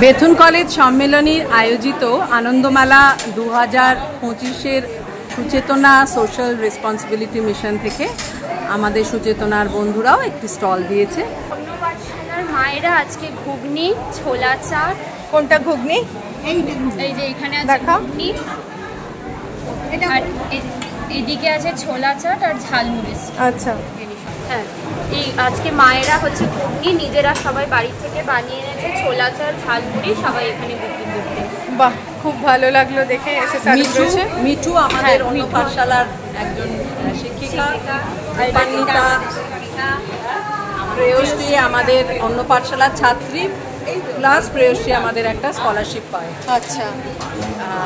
Bethune college সম্মেলনীর আয়োজিত আনন্দমেলা 2025-এর সুচেতনা social responsibility mission থেকে আমাদের সুচেতনার বন্ধুরাও একটি স্টল দিয়েছে। অন্য পাঠশালার মায়েরা আজকে ঘুগনি, ছোলা চাট। কোনটা ঘুগনি? এই যে এখানে আছে ঘুগনি, আর এদিকে আছে ছোলা চাট আর ঝালমুড়ি। আচ্ছা, হ্যাঁ, এই আজকে মায়েরা হচ্ছে ঘুগনি নিজেরা সবাই বাড়ি থেকে বানিয়ে এনেছে, ছোলা চাট ঝালমুড়ি সবাই এখানে বিক্রি করতে। বাহ, খুব ভালো লাগলো দেখে। মিঠু আমাদের অন্য পাঠশালার একজন শিক্ষিকা, প্রেয়শ্রী আমাদের অন্য পাঠশালার ছাত্রী, প্লাস প্রেয়শ্রী আমাদের একটা স্কলারশিপ পায়। আচ্ছা,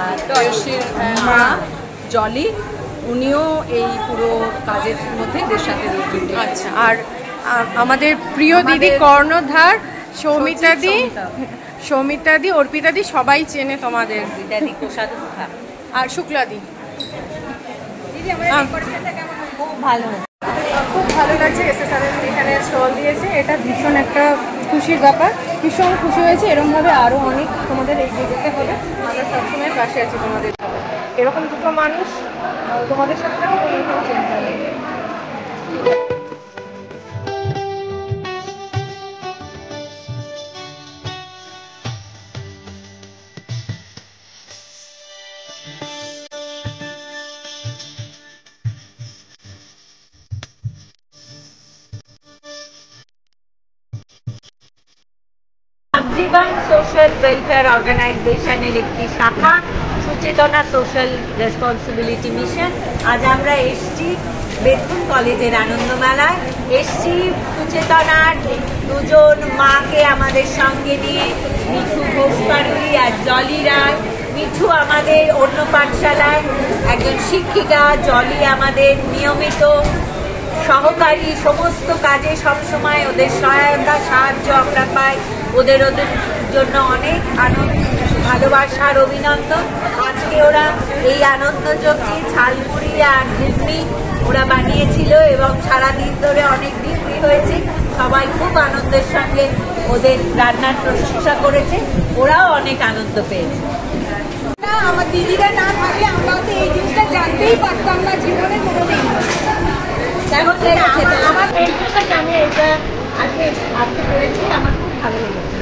আর প্রেয়শ্রীর মা জলি, উনিও এই পুরো কাজের মধ্যে এদের সাথে যুক্ত। আচ্ছা, আর আমাদের প্রিয় দিদি কর্ণধার সৌমিতাদি, অর্পিতাদি সবাই চেনে তোমাদের, আর শুক্লাদি। খুব ভালো লাগছে এসএসআরএম এখানে স্টল দিয়েছে, এটা ভীষণ একটা খুশির ব্যাপার, ভীষণ খুশি হয়েছে। এরকমভাবে আরও অনেক তোমাদের এগিয়ে যেতে হবে, আমরা সবসময় পাশে আছি তোমাদের। এরকম দুটো মানুষ তোমাদের সাথে কোনো চিন্তা নেই। জীবন সোশ্যাল ওয়েলফেয়ার অর্গানাইজেশনের একটি শাখা সুচেতনা সোশ্যাল রেসপন্সিবিলিটি মিশন। আজ আমরা এসছি বেথুন কলেজের আনন্দমেলায়, এসছি সুচেতনার দুজন মাকে আমাদের সঙ্গে নিয়ে, মিঠু ঘোষপাড়ুই আর জলি রায়। মিঠু আমাদের অন্য পাঠশালায় একজন শিক্ষিকা, জলি আমাদের নিয়মিত সহকারী, সমস্ত কাজে সবসময় ওদের সহায়তা সাহায্য আমরা পাই। ওদের জন্য অনেক ভালোবাসার অভিনন্দন। আজকে ওরা এই আনন্দযোগী ঝালমুড়ি আর ঘুগনি ওরা বানিয়েছিল এবং সারাদিন ধরে অনেক বিক্রি হয়েছে। সবাই খুব আনন্দের সঙ্গে ওদের রান্নার প্রশংসা করেছে, ওরাও অনেক আনন্দ পেয়েছে। আমার দিদিরা না থাকলে আমরা তো এই জিনিসটা জানতেই পারতাম না জীবনে কোনোদিন। কেমন লেগেছে? আমার আমি এটা আজকে আসতে পেরেছি, আমার খুব ভালো লেগেছে।